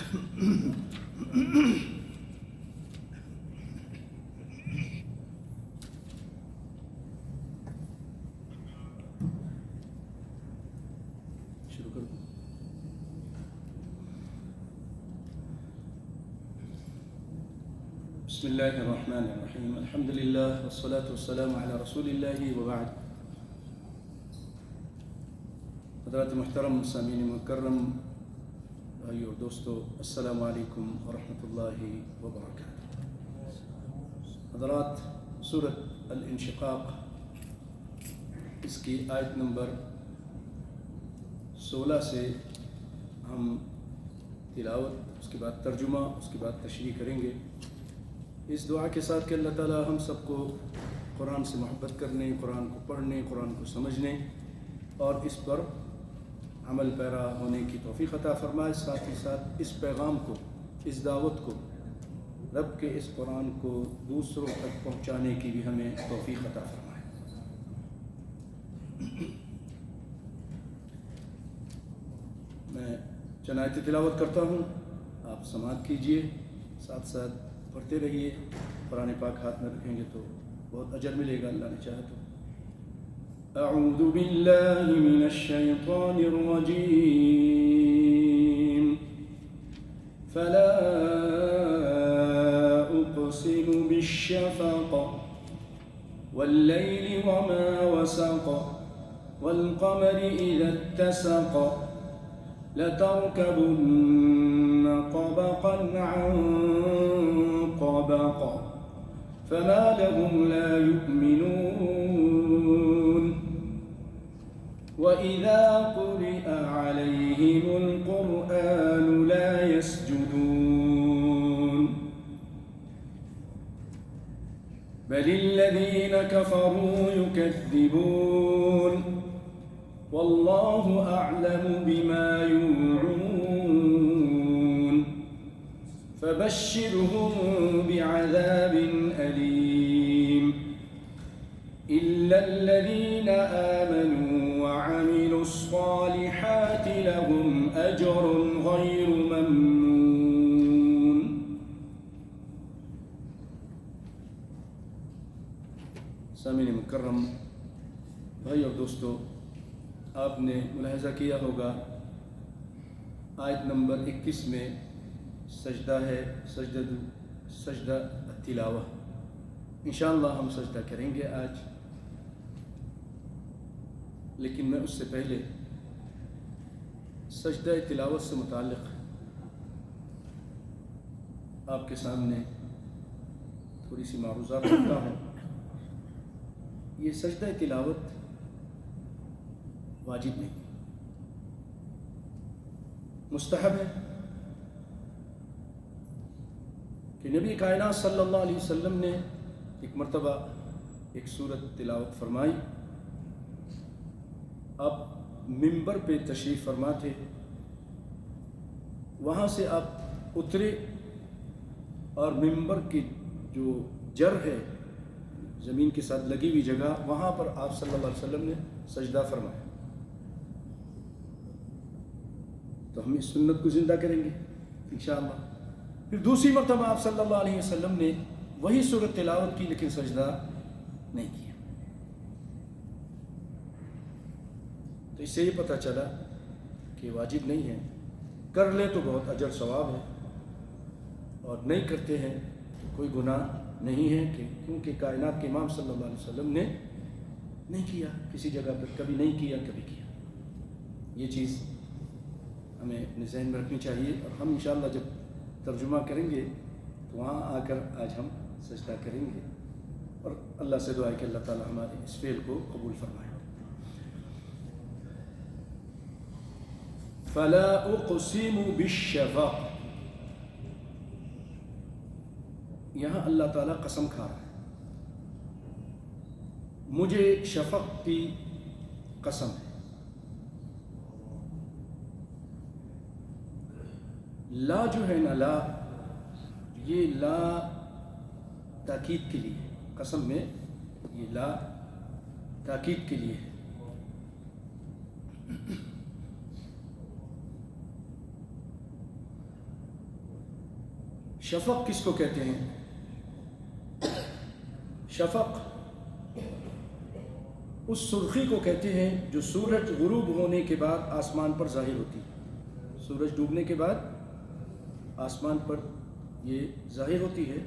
شروع کر دوں. بسم اللہ الرحمن الرحیم. الحمد للہ والصلاة والسلام علی رسول اللہ وبعد. حضرات محترم، سامعین مکرم، بھائی اور دوستو، السلام علیکم ورحمۃ اللہ وبرکاتہ. حضرات، سورۃ الانشقاق، اس کی آیت نمبر 16 سے ہم تلاوت، اس کے بعد ترجمہ، اس کے بعد تشریح کریں گے، اس دعا کے ساتھ کہ اللہ تعالی ہم سب کو قرآن سے محبت کرنے، قرآن کو پڑھنے، قرآن کو سمجھنے اور اس پر عمل پیرا ہونے کی توفیق عطا فرمائے. ساتھ ہی ساتھ اس پیغام کو، اس دعوت کو، رب کے اس قرآن کو دوسروں تک پہنچانے کی بھی ہمیں توفیق عطا فرمائے. میں چند آیتیں تلاوت کرتا ہوں، آپ سماعت کیجئے، ساتھ ساتھ پڑھتے رہیے. قرآن پاک ہاتھ میں رکھیں گے تو بہت اجر ملے گا اللہ نے چاہا تو. اعوذ باللہ من الشیطان الرجیم. فلا اقسم بالشفق واللیل وما وسق والقمر اذا اتسق لتركبن طبقا عن طبق فما لهم لا يؤمنون وإذا قرئ عليهم القرآن لا يسجدون بل الذين كفروا يكذبون والله أعلم بما يوعون فبشرهم بعذاب أليم إلا الذين آمنوا وعملوا الصالحات لهم أجر غير ممنون. سامعین مکرم، بھائی اور دوستو، آپ نے ملاحظہ کیا ہوگا آیت نمبر 21 میں سجدہ ہے، سجدہ التلاوہ. انشاءاللہ ہم سجدہ کریں گے آج، لیکن میں اس سے پہلے سجدہ تلاوت سے متعلق آپ کے سامنے تھوڑی سی معروضات رکھتا ہوں. یہ سجدہ تلاوت واجب نہیں، مستحب ہے کہ نبی کائنات صلی اللہ علیہ وسلم نے ایک مرتبہ ایک سورت تلاوت فرمائی. آپ منبر پہ تشریف فرما تھے، وہاں سے آپ اترے اور منبر کی جو جر ہے، زمین کے ساتھ لگی ہوئی جگہ، وہاں پر آپ صلی اللہ علیہ وسلم نے سجدہ فرمایا. تو ہم اس سنت کو زندہ کریں گے انشاءاللہ. پھر دوسری مرتبہ آپ صلی اللہ علیہ وسلم نے وہی سورت تلاوت کی، لیکن سجدہ نہیں کیا. تو اس سے یہ پتہ چلا کہ واجب نہیں ہے. کر لے تو بہت اجر ثواب ہے، اور نہیں کرتے ہیں تو کوئی گناہ نہیں ہے، کیونکہ کائنات کے امام صلی اللہ علیہ وسلم نے نہیں کیا، کسی جگہ پر کبھی نہیں کیا، کبھی کیا. یہ چیز ہمیں اپنے ذہن میں رکھنی چاہیے. اور ہم انشاءاللہ جب ترجمہ کریں گے تو وہاں آ کر آج ہم سجدہ کریں گے، اور اللہ سے دعا ہے کہ اللہ تعالی ہمارے اس فعل کو قبول فرمائے. فلا اقسم بالشفق، یہاں اللہ تعالیٰ قسم کھا رہا ہے. مجھے شفق کی قسم ہے. لا جو ہے نا، لا، یہ لا تاکید کے لیے، قسم میں یہ لا تاکید کے لیے ہے. شفق کس کو کہتے ہیں؟ شفق اس سرخی کو کہتے ہیں جو سورج غروب ہونے کے بعد آسمان پر ظاہر ہوتی ہے. سورج ڈوبنے کے بعد آسمان پر یہ ظاہر ہوتی ہے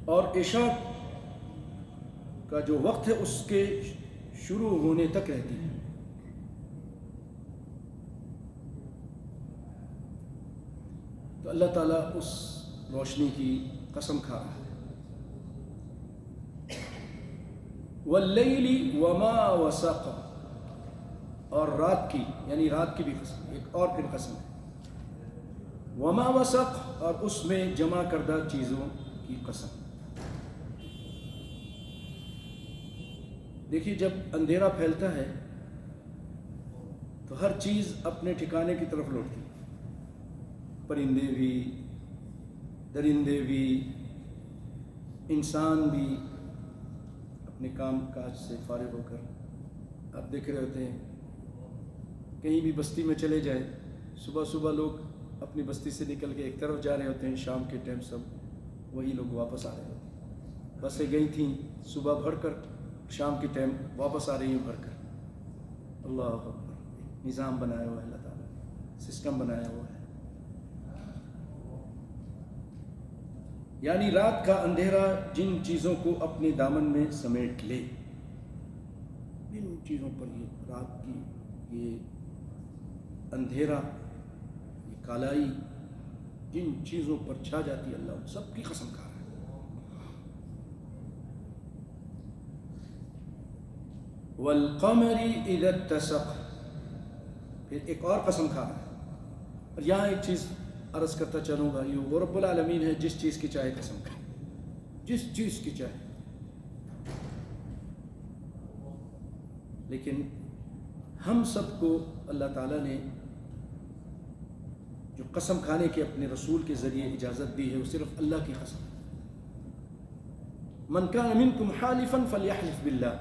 اور عشاء کا جو وقت ہے اس کے شروع ہونے تک رہتی ہے. تو اللہ تعالیٰ اس روشنی کی قسم کھا رہا ہے. واللیل وما وسق، اور رات کی، یعنی رات کی بھی قسم، ایک اور پھر قسم ہے. وما وسق، اور اس میں جمع کردہ چیزوں کی قسم. دیکھیے جب اندھیرا پھیلتا ہے تو ہر چیز اپنے ٹھکانے کی طرف لوٹتی ہے. پرندے بھی، درندے بھی، انسان بھی اپنے کام کاج سے فارغ ہو کر آپ دیکھ رہے ہوتے ہیں. کہیں بھی بستی میں چلے جائیں، صبح صبح لوگ اپنی بستی سے نکل کے ایک طرف جا رہے ہوتے ہیں، شام کے ٹائم سب وہی لوگ واپس آ رہے ہوتے ہیں. بسیں گئی تھیں صبح بھر کر، شام کے ٹائم واپس آ رہی ہیں بھر کر. اللہ اکبر، نظام بنایا ہوا ہے اللہ تعالیٰ نے، سسٹم بنایا ہوا ہے. یعنی رات کا اندھیرا جن چیزوں کو اپنے دامن میں سمیٹ لے، جن چیزوں پر یہ رات کی یہ اندھیرا، یہ کالائی جن چیزوں پر چھا جاتی ہے، اللہ ان سب کی قسم کھا رہا ہے. والقمر اذا اتسق، پھر ایک اور قسم کھا رہا ہے. اور یہاں ایک چیز عرض کرتا چلوں گا، یہ وہ رب العالمین ہے جس چیز کی چاہے قسم کرے، جس چیز کی چاہے. لیکن ہم سب کو اللہ تعالیٰ نے جو قسم کھانے کے اپنے رسول کے ذریعے اجازت دی ہے وہ صرف اللہ کی قسم. من کان منکم حالفا فلیحلف باللہ،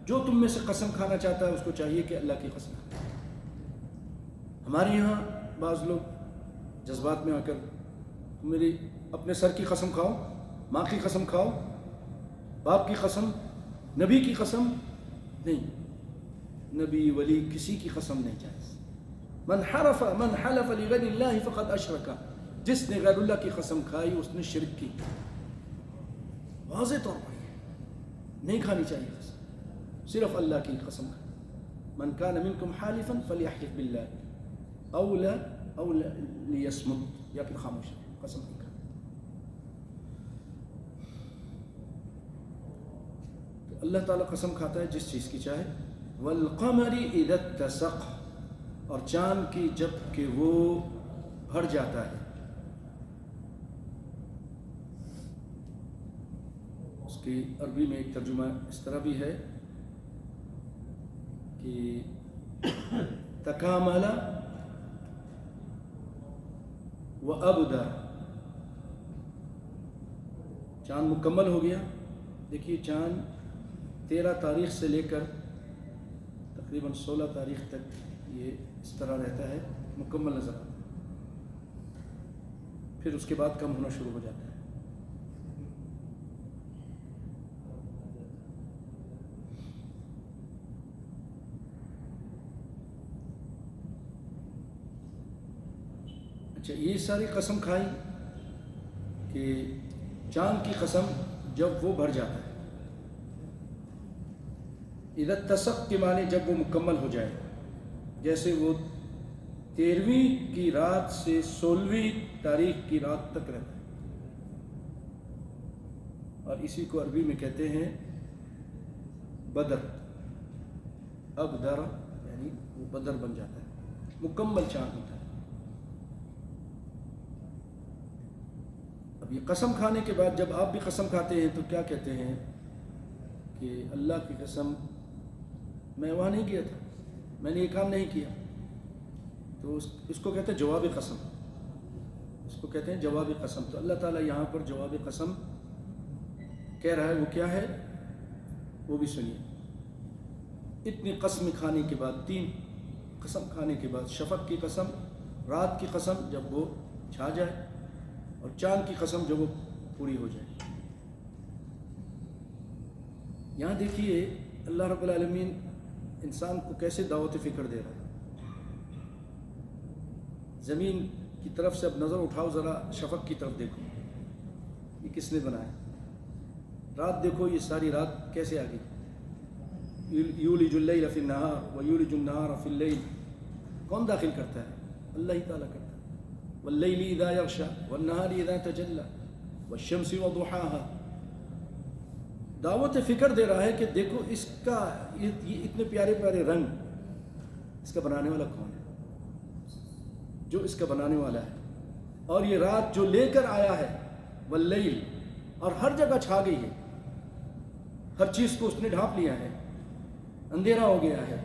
جو تم میں سے قسم کھانا چاہتا ہے اس کو چاہیے کہ اللہ کی قسم کھائے. ہمارے یہاں بعض لوگ جذبات میں آ کر میری اپنے سر کی قسم کھاؤ، ماں کی قسم کھاؤ، باپ کی قسم، نبی کی قسم نہیں. نبی ولی کسی کی قسم نہیں جائز. من حلف لغیر اللہ فقد اشرک، جس نے غیر اللہ کی قسم کھائی اس نے شرک کی. واضح طور پر نہیں کھانی چاہیے قسم، صرف اللہ کی قسم کھائے. من کان منکم حالفا فلیحلف باللہ او لیصمت، یا پھر خاموش قسم نہیں کھانی. تو اللہ تعالیٰ قسم کھاتا ہے جس چیز کی چاہے. والقمر اذا اتسق، اور چاند کی جب کہ وہ بھر جاتا ہے. اس کی عربی میں ایک ترجمہ اس طرح بھی ہے کہ تکامل و ابدا، چاند مکمل ہو گیا. دیکھیے چاند 13 تاریخ سے لے کر تقریباً 16 تاریخ تک یہ اس طرح رہتا ہے، مکمل نظر آتا ہے. پھر اس کے بعد کم ہونا شروع ہو جاتا ہے. اچھا، یہ ساری قسم کھائی کہ چاند کی قسم جب وہ بھر جاتا ہے. اذا اتسق کے معنی جب وہ مکمل ہو جائے، جیسے وہ 13ویں کی رات سے 16ویں تاریخ کی رات تک رہتا ہے. اور اسی کو عربی میں کہتے ہیں بدر. ابدر یعنی وہ بدر بن جاتا ہے، مکمل چاند ہوتا ہے. اب یہ قسم کھانے کے بعد جب آپ بھی قسم کھاتے ہیں تو کیا کہتے ہیں کہ اللہ کی قسم میں وہاں نہیں گیا تھا، میں نے یہ کام نہیں کیا. تو اس کو کہتے ہیں جواب قسم، اس کو کہتے ہیں جواب قسم. تو اللہ تعالیٰ یہاں پر جواب قسم کہہ رہا ہے، وہ کیا ہے وہ بھی سنیے. اتنی قسم کھانے کے بعد، 3 قسم کھانے کے بعد، شفق کی قسم، رات کی قسم جب وہ چھا جائے اور چاند کی قسم جو وہ پوری ہو جائے۔ یہاں دیکھیے اللہ رب العالمین انسان کو کیسے دعوت فکر دے رہا ہے۔ زمین کی طرف سے اب نظر اٹھاؤ، ذرا شفق کی طرف دیکھو، یہ کس نے بنایا؟ رات دیکھو، یہ ساری رات کیسے آ گئی؟ یولج اللیل فی النہار ویولج النہار فی اللیل، کون داخل کرتا ہے؟ اللہ ہی تعالیٰ کرتا ہے۔ واللیل اذا یغشی والنہار اذا تجلی والشمس وضحاها، دعوت فکر دے رہا ہے کہ دیکھو اس کا یہ اتنے پیارے پیارے رنگ، اس کا بنانے والا کون ہے؟ جو اس کا بنانے والا ہے۔ اور یہ رات جو لے کر آیا ہے، واللیل، اور ہر جگہ چھا گئی ہے، ہر چیز کو اس نے ڈھانپ لیا ہے، اندھیرا ہو گیا ہے۔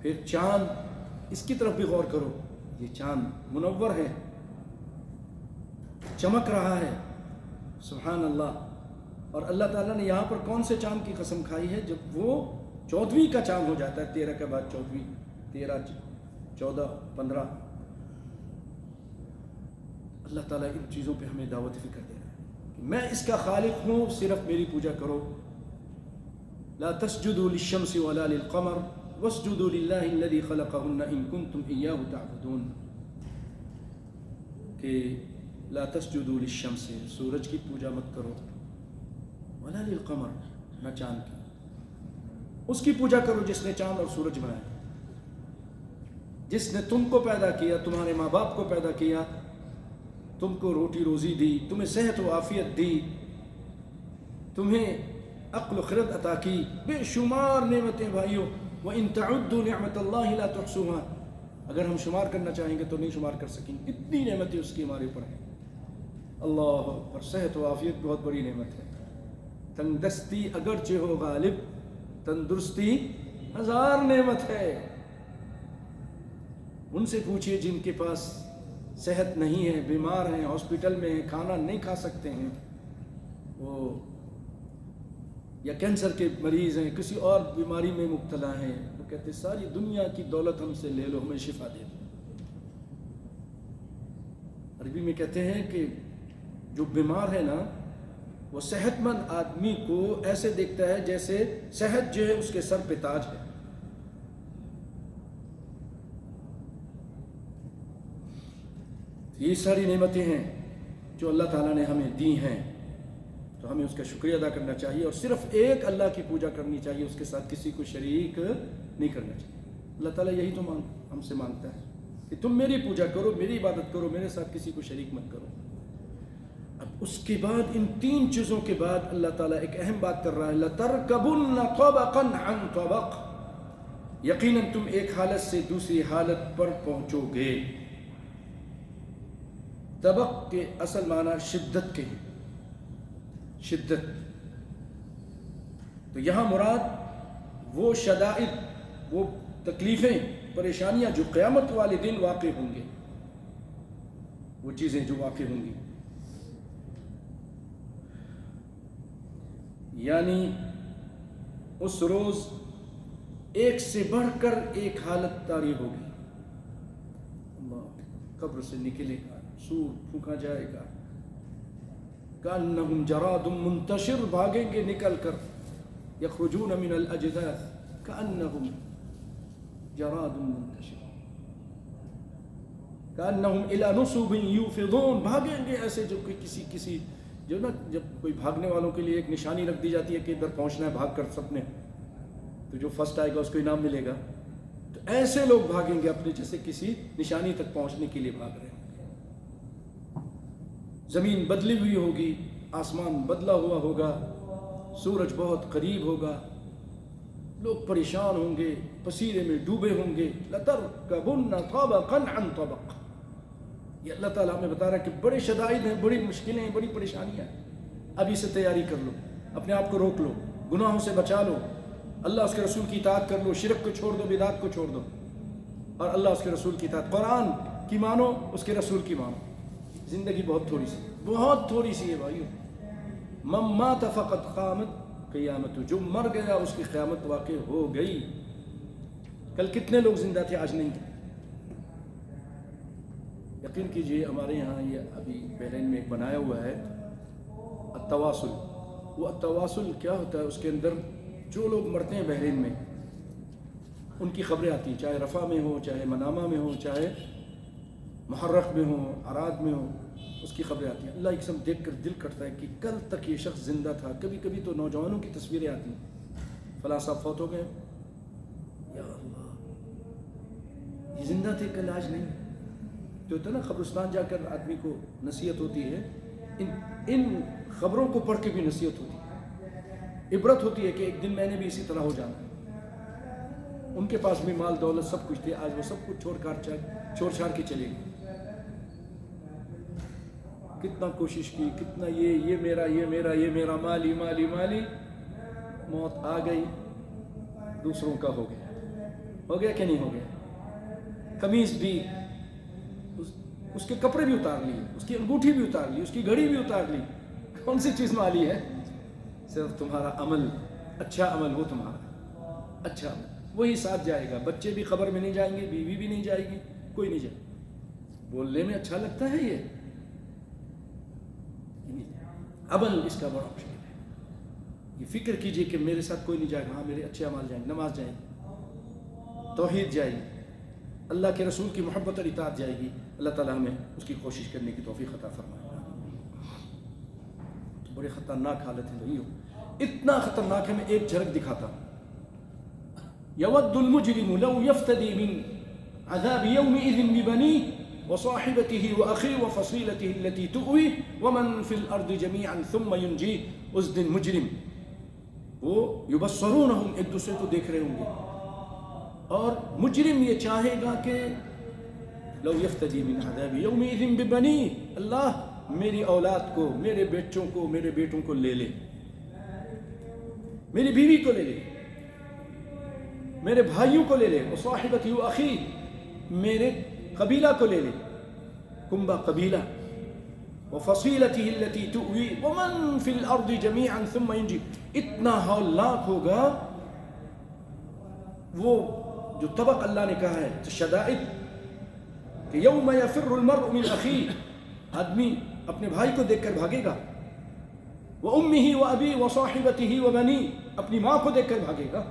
پھر چاند، اس کی طرف بھی غور کرو، یہ چاند منور ہے، چمک رہا ہے، سبحان اللہ۔ اور اللہ تعالیٰ نے یہاں پر کون سے چاند کی قسم کھائی ہے؟ جب وہ 14ویں کا چاند ہو جاتا ہے، 13 کے بعد 14ویں، 13 14 15، اللہ تعالیٰ ان چیزوں پہ ہمیں دعوت فکر دے رہا ہے کہ میں اس کا خالق ہوں، صرف میری پوجا کرو۔ لا تسجدوا للشمس ولا للقمر واسجدوا للہ الذی خلقہن ان کنتم ایاہ تعبدون، کہ لا تسجدوا للشمس، سورج کی پوجا مت کرو، ولا للقمر، نہ چاند کی، اس کی پوجا کرو جس نے چاند اور سورج بنایا، جس نے تم کو پیدا کیا، تمہارے ماں باپ کو پیدا کیا، تم کو روٹی روزی دی، تمہیں صحت و عافیت دی، تمہیں عقل و خرد عطا کی، بے شمار نعمتیں بھائیوں۔ وَإِن تَعُدُّوا نِعْمَةَ اللَّهِ لَا تُحْصُوهَا، اگر ہم شمار کرنا چاہیں گے تو نہیں شمار کر سکیں، اتنی نعمتیں اس کی ہمارے اوپر ہیں۔ اللہ پر صحت و عافیت بہت بڑی نعمت ہے۔ تندرستی اگرچہ ہو غالب، تندرستی ہزار نعمت ہے۔ ان سے پوچھئے جن کے پاس صحت نہیں ہے، بیمار ہیں، ہاسپٹل میں ہیں، کھانا نہیں کھا سکتے ہیں، وہ یا کینسر کے مریض ہیں، کسی اور بیماری میں مبتلا ہیں، وہ کہتے ساری دنیا کی دولت ہم سے لے لو، ہمیں شفا دے دو۔ عربی میں کہتے ہیں کہ جو بیمار ہے نا، وہ صحت مند آدمی کو ایسے دیکھتا ہے جیسے صحت جو ہے اس کے سر پہ تاج ہے۔ یہ ساری نعمتیں ہیں جو اللہ تعالیٰ نے ہمیں دی ہیں، تو ہمیں اس کا شکریہ ادا کرنا چاہیے، اور صرف ایک اللہ کی پوجا کرنی چاہیے، اس کے ساتھ کسی کو شریک نہیں کرنا چاہیے۔ اللہ تعالیٰ یہی تو ہم سے مانگتا ہے کہ تم میری پوجا کرو، میری عبادت کرو، میرے ساتھ کسی کو شریک مت کرو۔ اب اس کے بعد، ان تین چیزوں کے بعد اللہ تعالیٰ ایک اہم بات کر رہا ہے، لَتَرْكَبُنَّ طَبَقًا عَنْ طَبَقٍ، یقیناً تم ایک حالت سے دوسری حالت پر پہنچو گے۔ طبق کے اصل معنی شدت کے ہیں، شدت۔ تو یہاں مراد وہ شدائد، وہ تکلیفیں، پریشانیاں جو قیامت والے دن واقع ہوں گے، وہ چیزیں جو واقع ہوں گی، یعنی اس روز ایک سے بڑھ کر ایک حالت طاری ہوگی۔ قبر سے نکلے گا، سور پھونکا جائے گا، کأنہم جراد منتشر، بھاگیں گے نکل کر، یخرجون من الاجداث کأنہم جراد منتشر، کأنہم الی نصب یوفضون، بھاگیں گے ایسے جو کہ کسی جو نا، جب کوئی بھاگنے والوں کے لیے ایک نشانی رکھ دی جاتی ہے کہ ادھر پہنچنا ہے، بھاگ کر سب نے، تو جو فرسٹ آئے گا اس کو انعام ملے گا، تو ایسے لوگ بھاگیں گے اپنے جیسے کسی نشانی تک پہنچنے کے لیے بھاگ رہے ہیں۔ زمین بدلی ہوئی ہوگی، آسمان بدلا ہوا ہوگا، سورج بہت قریب ہوگا، لوگ پریشان ہوں گے، پسینے میں ڈوبے ہوں گے۔ لَتَرْكَبُنَّ طَبَقًا عَنْ طَبَقٍ، یہ اللہ تعالیٰ ہمیں بتا رہا ہے کہ بڑے شدائد ہیں، بڑی مشکلیں ہیں، بڑی پریشانیاں ہیں۔ ابھی سے تیاری کر لو، اپنے آپ کو روک لو، گناہوں سے بچا لو، اللہ اس کے رسول کی اطاعت کر لو، شرک کو چھوڑ دو، بدعت کو چھوڑ دو، اور اللہ اس کے رسول کی اطاعت، قرآن کی مانو، اس کے رسول کی مانو۔ زندگی بہت تھوڑی سی ہے بھائیو۔ من مات فقط قامت قیامت، جو مر گیا اس کی قیامت واقع ہو گئی۔ کل کتنے لوگ زندہ تھے، آج نہیں، یقین کیجئے ہمارے یہاں یہ ابھی بحرین میں ایک بنایا ہوا ہے التواصل. وہ التواصل کیا ہوتا ہے؟ اس کے اندر جو لوگ مرتے ہیں بحرین میں ان کی خبریں آتی ہیں، چاہے رفح میں ہو، چاہے منامہ میں ہو، چاہے محرق میں ہو، عراد میں ہو، اس کی خبریں آتی ہیں. اللہ کی قسم دیکھ کر دل کرتا ہے کہ کل تک یہ شخص زندہ تھا. کبھی کبھی تو نوجوانوں کی تصویریں آتی ہیں، فلاں صاحب فوت ہو گئے. یا اللہ، یہ زندہ تھے کل، آج نہیں. جو ہوتا ہے نا قبرستان جا کر آدمی کو نصیحت ہوتی ہے، ان خبروں کو پڑھ کے بھی نصیحت ہوتی ہے، عبرت ہوتی ہے کہ ایک دن میں نے بھی اسی طرح ہو جانا. ان کے پاس بھی مال دولت سب کچھ تھے، آج وہ سب کچھ چھوڑ چھاڑ کے چلے گئے. کتنا کوشش کی، کتنا یہ میرا مالی مالی مالی، موت آ گئی، دوسروں کا ہو گیا کہ نہیں ہو گیا. قمیص بھی، اس کے کپڑے بھی اتار لیے، اس کی انگوٹھی بھی اتار لی، اس کی گھڑی بھی اتار لی. کون سی چیز مالی ہے؟ صرف تمہارا عمل، اچھا عمل ہو تمہارا، اچھا عمل وہی ساتھ جائے گا. بچے بھی قبر میں نہیں جائیں گے، بیوی بھی نہیں جائے گی، کوئی نہیں جائے. بولنے میں اچھا لگتا ہے، یہ عمل اس کا بڑا مشکل ہے. یہ فکر کیجئے کہ میرے ساتھ کوئی نہیں جائے گا. ہاں میرے اچھے اعمال جائیں گے، نماز جائے گی، توحید جائے گی، اللہ کے رسول کی محبت اور اطاعت جائے گی. اللہ تعالیٰ ہمیں اس کی کوشش کرنے کی توفیق عطا فرمائے. بڑی خطرناک حالت ہے بھائیو، اتنا خطرناک ہے. میں ایک جھلک دکھاتا ہوں. یود المجرم لو یفتدی من عذاب یومئذ ببنیہ وصاحبته وأخيه وفصيلته التي تؤويه ومن في الأرض جميعا ثم ينجيه. اس دن مجرم وہ یبصرونہم، ایک دوسرے کو دیکھ رہے ہوں گے، اور مجرم یہ چاہے گا کہ لو یفتدی من عذاب یومئذ ببنیہ، اللہ میری اولاد کو، میرے بچوں کو، میرے بیٹوں کو لے لے، میری بیوی کو لے لے، میرے بھائیوں کو لے لے، وصاحبته وأخيه، میرے قبیلہ کو لے لے، کنبہ قبیلہ، وفصیلته التي تؤوی ومن فی الارض جميعا ثم ينجی. اتنا ہولناک ہوگا وہ جو طبق اللہ نے کہا ہے شدائد، کہ یوم یفر المرء من اخیہ، آدمی اپنے بھائی کو دیکھ کر بھاگے گا، وامہ وابی وصاحبتہ وبنی، اپنی ماں کو دیکھ کر بھاگے گا،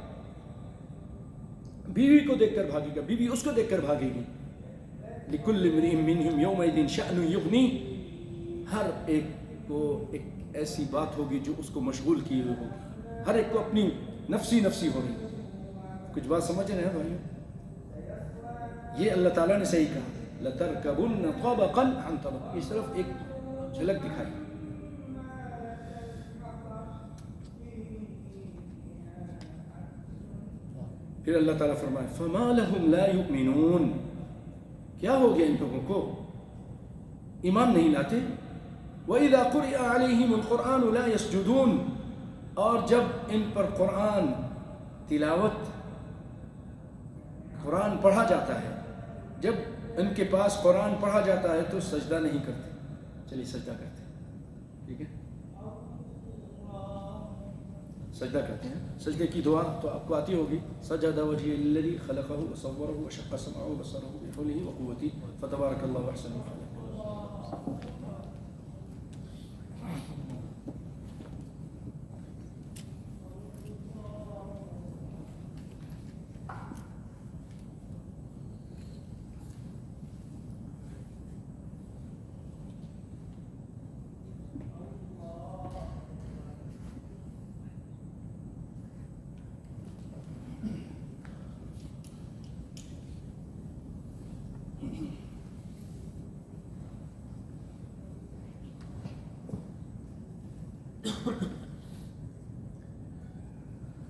بیوی کو دیکھ کر بھاگے گا، بیوی اس کو دیکھ کر بھاگے گی. لِكُلِّ امْرِئٍ مِّنْهُمْ يَوْمَئِذٍ شَأْنٌ يُغْنِيهِ، ہر ایک کو ایک ایسی بات ہوگی جو اس کو مشغول کیے ہوئے ہوگی. ہر ایک کو اپنی نفسی ہو رہی. کچھ بات سمجھ رہے ہیں بھائیو؟ یہ اللہ تعالیٰ نے صحیح کہا، لَتَرْكَبُنَّ طَبَقًا عَنْ طَبَقٍ. اس طرف ایک جھلک دکھائی. پھر اللہ تعالیٰ فرمائے فَمَا لَهُمْ لَا يُؤْمِنُونَ، کیا ہو گیا ان لوگوں کو؟ ایمان نہیں لاتے. وَإِذَا قُرِئَ عَلَيْهِمُ الْقُرْآنُ لَا يَسْجُدُونَ، اور جب ان پر قرآن تلاوت، قرآن پڑھا جاتا ہے، جب ان کے پاس قرآن پڑھا جاتا ہے تو سجدہ نہیں کرتے. چلیے سجدہ کرتے ہیں، ٹھیک ہے، سجدہ کرتے ہیں. سجدے کی دعا تو آپ کو آتی ہوگی، سجد وجهه للذي خلقه وصوره وشق سمعه وبصره بحوله وقوته فتبارك الله احسن الخالقين.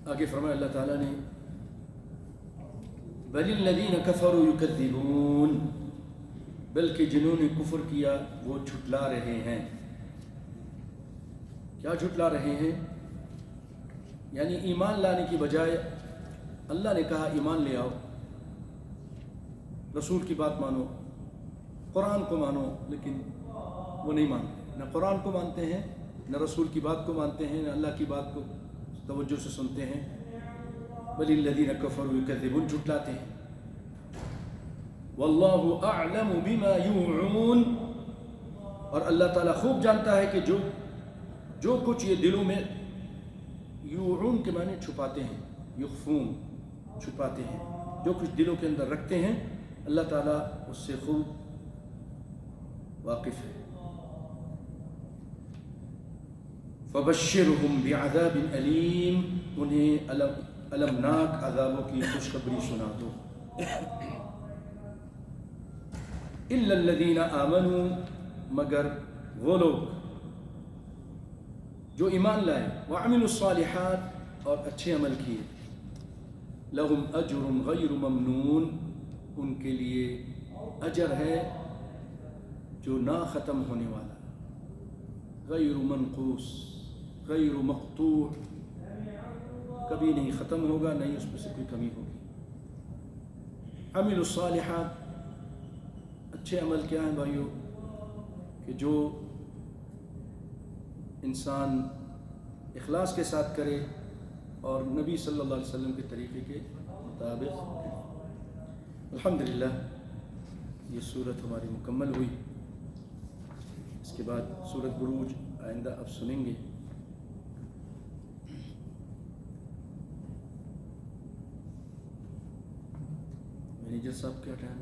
آگے فرمایا اللہ تعالیٰ نے بل الذین کفروا یکذبون، بلکہ جنہوں نے کفر کیا وہ جھٹلا رہے ہیں. کیا جھٹلا رہے ہیں؟ یعنی ایمان لانے کی بجائے اللہ نے کہا ایمان لے آؤ، رسول کی بات مانو، قرآن کو مانو، لیکن وہ نہیں مانتے. نہ قرآن کو مانتے ہیں، نہ رسول کی بات کو مانتے ہیں، نہ اللہ کی بات کو توجہ سے سنتے ہیں. بل الذین کفروا یکذبون، جھٹلاتے ہیں. واللہ اعلم بما یوعون، اور اللہ تعالیٰ خوب جانتا ہے کہ جو کچھ یہ دلوں میں، یوعون کے معنی چھپاتے ہیں، یخفون چھپاتے ہیں، جو کچھ دلوں کے اندر رکھتے ہیں اللہ تعالیٰ اس سے خوب واقف ہے۔ فبشرہم بعذاب علیم، انہیں المناک عذابوں کی خوشخبری سنا دو۔ الا الذین آمنوا، مگر وہ لوگ جو ایمان لائے، وعملوا الصالحات، اور اچھے عمل کیے، لہم اجر غیر ممنون، ان کے لیے اجر ہے جو نہ ختم ہونے والا، غیر منقوص، غیر مقطوع، کبھی نہیں ختم ہوگا، نہیں اس میں سے کوئی کمی ہوگی۔ عملوا الصالحات، اچھے عمل کیا ہیں بھائیو؟ کہ جو انسان اخلاص کے ساتھ کرے اور نبی صلی اللہ علیہ وسلم کے طریقے کے مطابق۔ الحمدللہ یہ صورت ہماری مکمل ہوئی، اس کے بعد سورۃ بروج آئندہ اب سنیں گے۔ مینیجر صاحب کیا ٹائم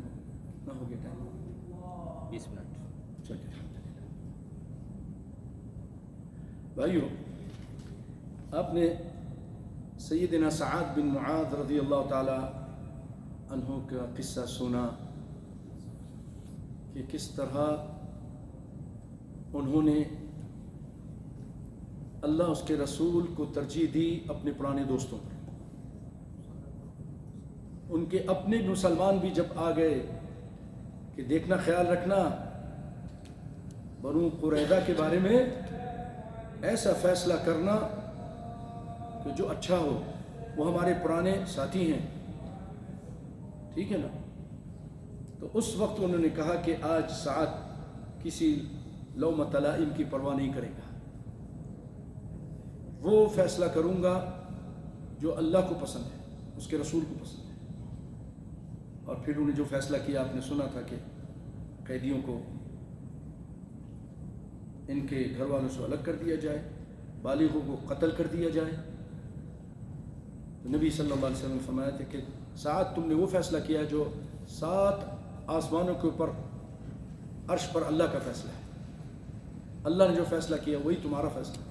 نہ ہو گیا؟ Time 20 minute. چلیے الحمدللہ۔ بھائیو، آپ نے سیدنا سعد بن معاذ رضی اللہ تعالی عنہ کا قصہ سنا کہ کس طرح انہوں نے اللہ اس کے رسول کو ترجیح دی اپنے پرانے دوستوں پر۔ ان کے اپنے مسلمان بھی جب آ گئے کہ دیکھنا، خیال رکھنا بنو قریظہ کے بارے میں ایسا فیصلہ کرنا کہ جو اچھا ہو، وہ ہمارے پرانے ساتھی ہیں، ٹھیک ہے نا؟ تو اس وقت انہوں نے کہا کہ آج سعد کسی لومۃ لائم کی پرواہ نہیں کرے گا، وہ فیصلہ کروں گا جو اللہ کو پسند ہے، اس کے رسول کو پسند ہے۔ اور پھر انہوں نے جو فیصلہ کیا آپ نے سنا تھا کہ قیدیوں کو ان کے گھر والوں سے الگ کر دیا جائے، بالغوں کو قتل کر دیا جائے۔ تو نبی صلی اللہ علیہ وسلم نے فرمایا تھا کہ سعد تم نے وہ فیصلہ کیا جو 7 آسمانوں کے اوپر عرش پر اللہ کا فیصلہ ہے، اللہ نے جو فیصلہ کیا وہی تمہارا فیصلہ ہے۔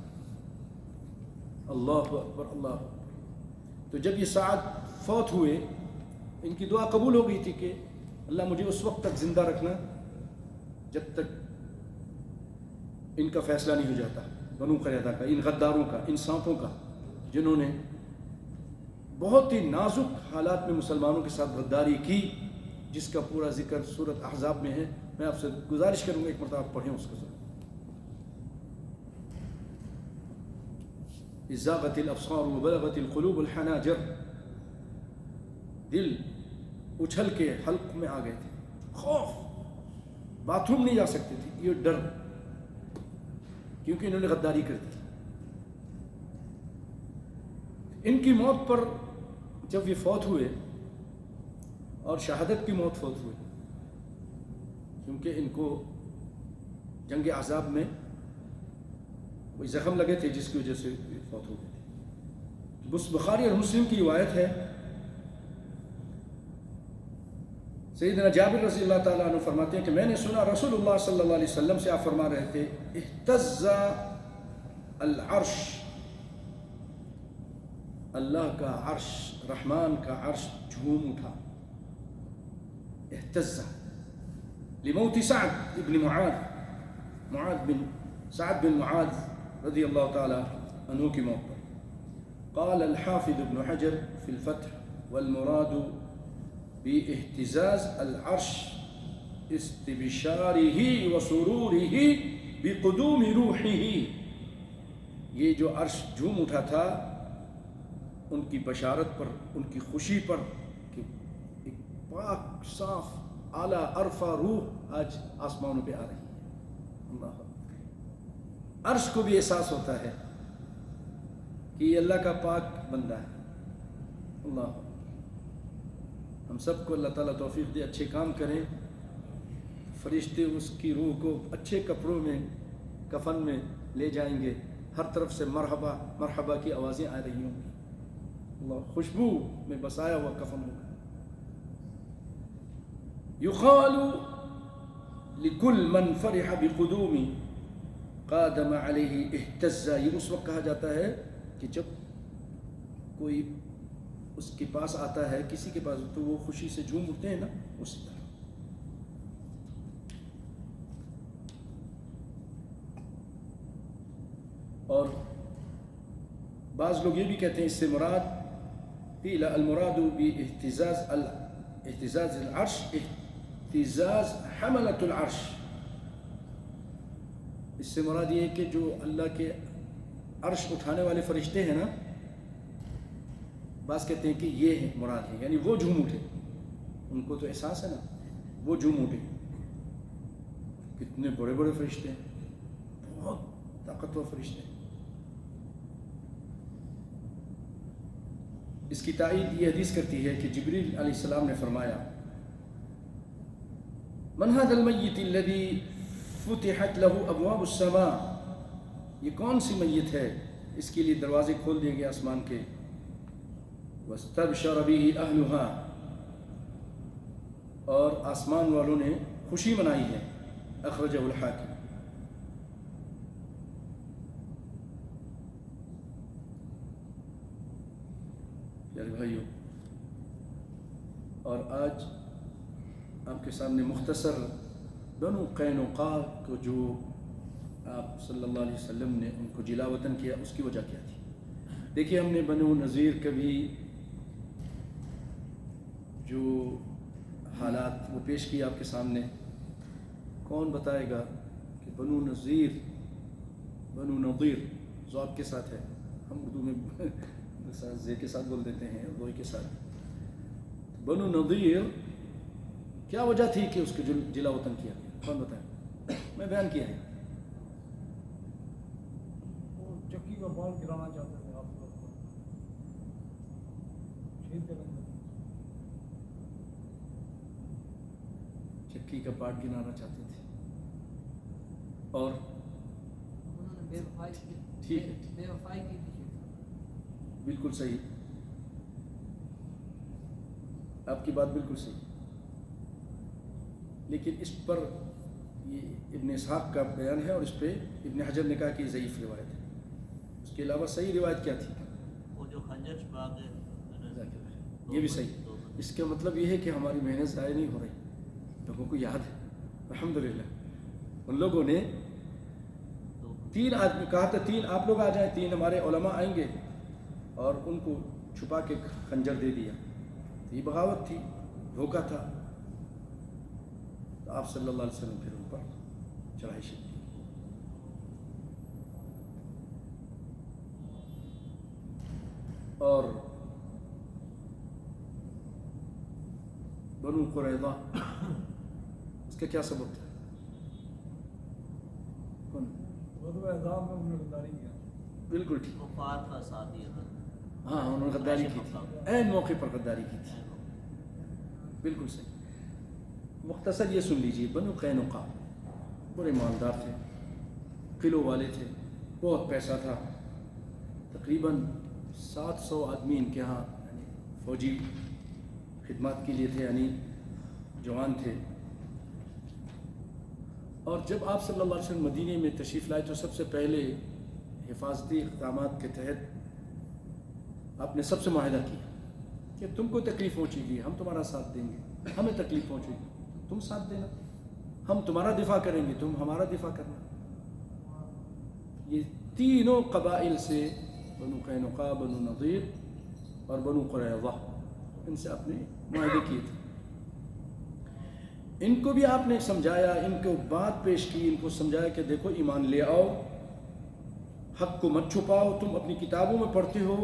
اللہ اکبر، اللہ اکبر۔ تو جب یہ سعد فوت ہوئے، ان کی دعا قبول ہو گئی تھی کہ اللہ مجھے اس وقت تک زندہ رکھنا جب تک ان کا فیصلہ نہیں ہو جاتا، بنو قریظہ کا، ان غداروں کا، ان سانپوں کا، جنہوں نے بہت ہی نازک حالات میں مسلمانوں کے ساتھ غداری کی، جس کا پورا ذکر سورۃ احزاب میں ہے۔ میں آپ سے گزارش کروں گا ایک مرتبہ آپ پڑھیں اس کو ضرور۔ اذ زاغت الابصار وبلغت القلوب الحناجر، دل اچھل کے حلق میں آ گئے تھے، خوف، باتھ روم نہیں جا سکتے تھے، یہ ڈر، کیونکہ انہوں نے غداری کر دی۔ ان کی موت پر جب یہ فوت ہوئے، اور شہادت کی موت فوت ہوئے، کیونکہ ان کو جنگ احزاب میں کوئی زخم لگے تھے جس کی وجہ سے فوت ہو گئے تھے۔ بس بخاری اور مسلم کی روایت ہے، سیدنا جابر رضی اللہ تعالیٰ عنہ فرماتے ہیں کہ میں نے سنا رسول اللہ صلی اللہ علیہ وسلم سے آپ فرما رہے تھے، اہتز العرش، اللہ کا عرش، رحمان کا عرش جھوم اٹھا، اہتز لموت سعد ابن سعد بن معاذ رضی اللہ تعالیٰ عنہ کی موت پر۔ قال الحافظ ابن حجر فی الفتح والمراد باہتزاز العرش استبشارہ وسرورہ بقدوم روحہ، یہ جو عرش جھوم اٹھا تھا ان کی بشارت پر، ان کی خوشی پر کہ ایک پاک صاف اعلیٰ عرفہ روح آج آسمانوں پہ آ رہی ہے۔ اللہ، عرش کو بھی احساس ہوتا ہے کہ یہ اللہ کا پاک بندہ ہے۔ اللہ، ہم سب کو اللہ تعالیٰ توفیق دے اچھے کام کریں. فرشتے اس کی روح کو اچھے کپڑوں میں کفن میں لے جائیں گے. ہر طرف سے مرحبا مرحبا کی آوازیں آ رہی ہوں گی. اللہ خوشبو میں بسایا ہوا کفن ہوگا. یقال لکل من فرح بقدومی قادم علیہ اہتزا. یہ اس وقت کہا جاتا ہے کہ جب کوئی اس کے پاس آتا ہے, کسی کے پاس, تو وہ خوشی سے جھوم اٹھتے ہیں نا, اسی طرح. اور بعض لوگ یہ بھی کہتے ہیں اس سے مراد قیل المراد باہتزاز اہتزاز العرش اہتزاز حملۃ العرش. اس سے مراد یہ ہے کہ جو اللہ کے عرش اٹھانے والے فرشتے ہیں نا, بعض کہتے ہیں کہ یہ ہے مراد ہے, یعنی وہ جھوم اٹھے. ان کو تو احساس ہے نا, وہ جھوم اٹھے. کتنے بڑے بڑے فرشتے ہیں, بہت طاقتور فرشتے ہیں. اس کی تائید یہ حدیث کرتی ہے کہ جبریل علیہ السلام نے فرمایا من هذا المیت الذي فتحت له ابواب السماء. یہ کون سی میت ہے اس کے لیے دروازے کھول دیے گئے آسمان کے. واستبشر به اهلها, اور آسمان والوں نے خوشی منائی ہے. اخرجہ الحاکم. پیارے بھائیو, اور آج آپ کے سامنے مختصر بنو قینقاع کو جو آپ صلی اللہ علیہ وسلم نے ان کو جلا وطن کیا, اس کی وجہ کیا تھی. دیکھیے, ہم نے بنو نذیر کبھی جو حالات وہ پیش کیے آپ کے سامنے. کون بتائے گا کہ بنو نذیر بنو نضیر ضاد کے ساتھ ہے؟ ہم اردو میں زے کے ساتھ بول دیتے ہیں, روئی کے ساتھ. بنو نضیر کیا وجہ تھی کہ اس کو جلا وطن کیا گیا؟ کون بتائے؟ میں بیان کیا ہے. وہ چکی کا بال گرانا چاہتے تھے آپ لوگ کو, شہید کریں گے. چکی کا پاٹ گرانا چاہتے تھے. اور انہوں نے بے وفائی کی. ٹھیک ہے, بے وفائی کی تھی. بالکل صحیح, آپ کی بات بالکل صحیح. لیکن اس پر یہ ابن اسحاق کا بیان ہے, اور اس پہ ابن حجر نے کہا کہ یہ ضعیف روایت ہے. اس کے علاوہ صحیح روایت کیا تھی؟ وہ جو خنجر چھپا کے, یہ بھی صحیح. اس کا مطلب یہ ہے کہ ہماری محنت ضائع نہیں ہو رہی, لوگوں کو یاد ہے الحمدللہ. ان لوگوں نے 3 آدمی کہا تھا, 3 آپ لوگ آ جائیں, 3 ہمارے علماء آئیں گے, اور ان کو چھپا کے خنجر دے دیا. یہ بغاوت تھی, دھوکہ تھا. تو آپ صلی اللہ علیہ وسلم پھر ان پر چڑھائی شروع کی. اور بنو قریظہ, اس کا کیا سبب تھا؟ کون؟ غزوہ احزاب میں انہوں نے غداری کیا. بالکل ٹھیک. وفات کا ساتھ دیا تھا. ہاں, انہوں نے غداری کی تھی, عین موقع پر غداری کی تھی. بالکل صحیح. مختصر یہ سن لیجیے, بنو قینقاع بڑے مالدار تھے, قلعوں والے تھے, بہت پیسہ تھا. تقریباً 700 آدمی ان کے ہاں فوجی خدمات کے لیے تھے, یعنی جوان تھے. اور جب آپ صلی اللہ علیہ وسلم مدینے میں تشریف لائے تو سب سے پہلے حفاظتی اقدامات کے تحت آپ نے سب سے معاہدہ کیا کہ تم کو تکلیف پہنچے گی ہم تمہارا ساتھ دیں گے, ہمیں تکلیف پہنچے گی تم ساتھ دینا, ہم تمہارا دفاع کریں گے تم ہمارا دفاع کرنا. یہ تینوں قبائل سے, بنو قینقاع, بنو نضیر اور بنو قریظہ, ان سے آپ نے معاہدے کیے تھے. ان کو بھی آپ نے سمجھایا, ان کو بات پیش کی, ان کو سمجھایا کہ دیکھو ایمان لے آؤ, حق کو مت چھپاؤ. تم اپنی کتابوں میں پڑھتے ہو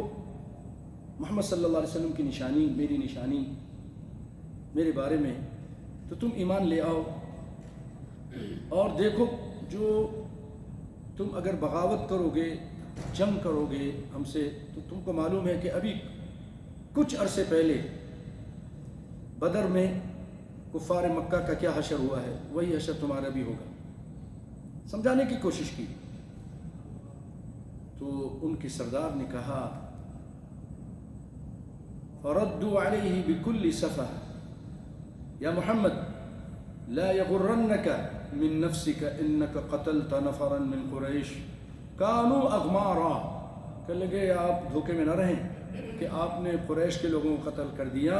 محمد صلی اللہ علیہ وسلم کی نشانی, میری نشانی, میرے بارے میں, تو تم ایمان لے آؤ. اور دیکھو جو تم اگر بغاوت کرو گے, جنگ کرو گے ہم سے, تو تم کو معلوم ہے کہ ابھی کچھ عرصے پہلے بدر میں کفار مکہ کا کیا حشر ہوا ہے وہی حشر تمہارا بھی ہوگا، سمجھانے کی کوشش کی۔ تو ان کے سردار نے کہا فردوا علیہ بکل صفح یا محمد لا یغرنک من نفسک انک قتلت نفرا من قریش کانوا اغمارا، کہ لگے آپ دھوکے میں نہ رہیں کہ آپ نے قریش کے لوگوں کو قتل کر دیا۔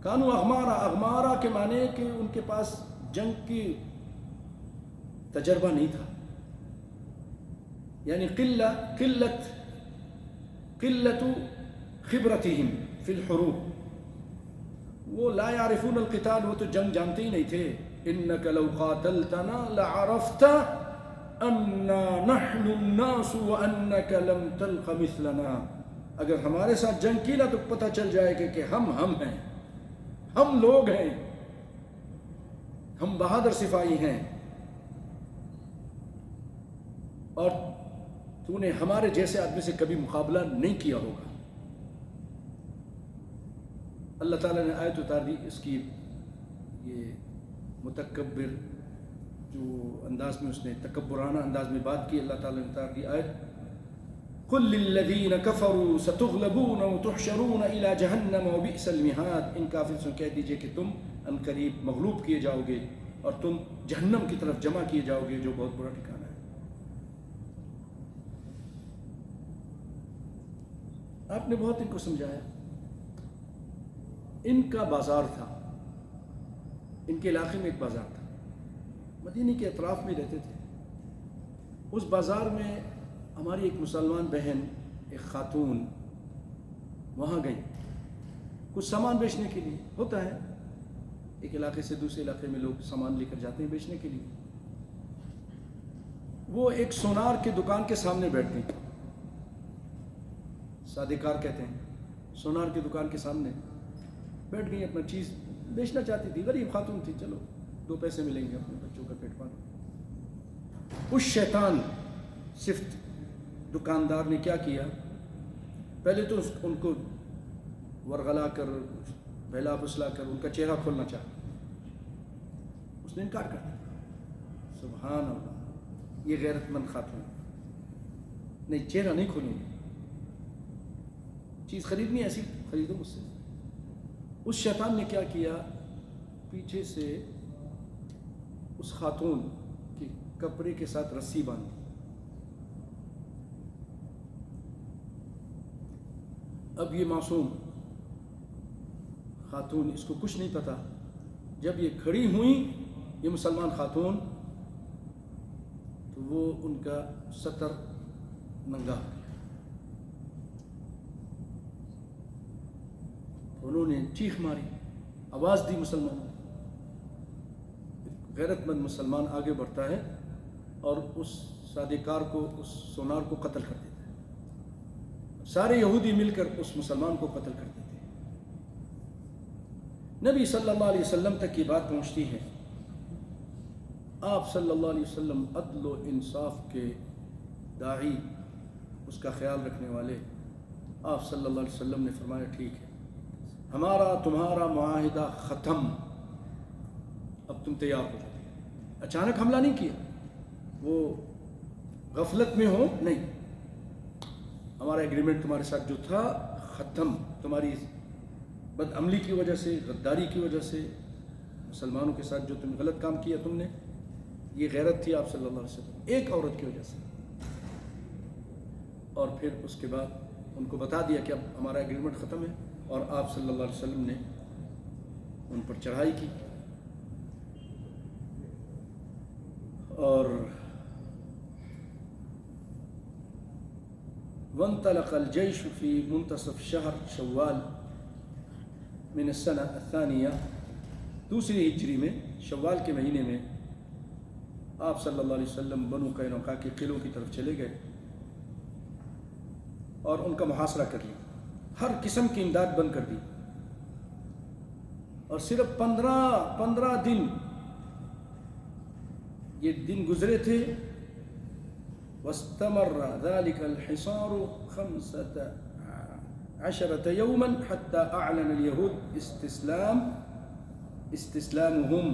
کانوا اغمارا، اغمارا کے معنی کہ ان کے پاس جنگ کی تجربہ نہیں تھا، یعنی قلت خبرتہم فی الحروب، وہ لا یعرفون القتال، وہ تو جنگ جانتے ہی نہیں تھے۔ انک لو قاتلتنا لعرفت انا نحن الناس وانک لم تلق مثلنا، اگر ہمارے ساتھ جنگ کی نا تو پتہ چل جائے گا کہ ہم ہیں، ہم لوگ ہیں، ہم بہادر سپاہی ہیں، اور تو نے ہمارے جیسے آدمی سے کبھی مقابلہ نہیں کیا ہوگا۔ اللہ تعالیٰ نے آیت اتار دی اس کی، یہ متکبر جو انداز میں اس نے تکبرانہ انداز میں بات کی، اللہ تعالیٰ نے اتار دی آیت قل للذین کفروا ستغلبون وتحشرون الى جہنم وبئس المہاد، ان کافر سے کہہ دیجئے کہ تم ان قریب مغلوب کیے جاؤ گے اور تم جہنم کی طرف جمع کیے جاؤ گے جو بہت برا ٹھکانہ ہے۔ آپ نے بہت ان کو سمجھایا۔ ان کا بازار تھا، ان کے علاقے میں ایک بازار تھا، مدینے کے اطراف میں رہتے تھے۔ اس بازار میں ہماری ایک مسلمان بہن، ایک خاتون وہاں گئی کچھ سامان بیچنے کے لیے، ہوتا ہے ایک علاقے سے دوسرے علاقے میں لوگ سامان لے کر جاتے ہیں بیچنے کے لیے۔ وہ ایک سونار کی دکان کے سامنے بیٹھ گئی، سادے کار کہتے ہیں، سونار کی دکان کے سامنے بیٹھ گئی، اپنا چیز بیچنا چاہتی تھی، غریب خاتون تھی، چلو 2 پیسے ملیں گے اپنے بچوں کا پیٹ پالو۔ اس شیطان صفت دکاندار نے کیا کیا، پہلے تو ان کو ورغلا کر بہلا پھسلا کر ان کا چہرہ کھولنا چاہا، اس نے انکار کر دیا۔ سبحان اللہ، یہ غیرت مند خاتون، نہیں چہرہ نہیں کھولوں گی، چیز خریدنی ایسی خریدو مجھ سے۔ اس شیطان نے کیا کیا، پیچھے سے اس خاتون کے کپڑے کے ساتھ رسی باندھی، اب یہ معصوم خاتون، اس کو کچھ نہیں پتا، جب یہ کھڑی ہوئیں یہ مسلمان خاتون، تو وہ ان کا سطر ننگا ہو گیا، انہوں نے چیخ ماری، آواز دی مسلمانوں۔ غیرت مند مسلمان آگے بڑھتا ہے اور اس سادے کار کو، اس سونار کو قتل کر دیتا ہے، سارے یہودی مل کر اس مسلمان کو قتل کر دیتے ہیں۔ نبی صلی اللہ علیہ وسلم تک یہ بات پہنچتی ہے، آپ صلی اللہ علیہ وسلم عدل و انصاف کے داعی، اس کا خیال رکھنے والے، آپ صلی اللہ علیہ وسلم نے فرمایا ٹھیک ہے، ہمارا تمہارا معاہدہ ختم، اب تم تیار ہو جاؤ۔ اچانک حملہ نہیں کیا، وہ غفلت میں ہو نہیں، ہمارا ایگریمنٹ تمہارے ساتھ جو تھا ختم، تمہاری بد عملی کی وجہ سے، غداری کی وجہ سے، مسلمانوں کے ساتھ جو تم غلط کام کیا تم نے، یہ غیرت تھی آپ صلی اللہ علیہ وسلم ایک عورت کی وجہ سے۔ اور پھر اس کے بعد ان کو بتا دیا کہ اب ہمارا ایگریمنٹ ختم ہے، اور آپ صلی اللہ علیہ وسلم نے ان پر چڑھائی کی، اور وانطلق الجيش في منتصف شهر شوال من السنة الثانية، دوسری ہجری میں شوال کے مہینے میں آپ صلی اللہ علیہ وسلم بنو قینقاع کے قلعوں کی طرف چلے گئے اور ان کا محاصرہ کر لیا، ہر قسم کی امداد بند کر دی، اور صرف 15 دن یہ دن گزرے تھے، واستمر ذلك الحصار عشرة يوما حتى أعلن اليهود استسلامهم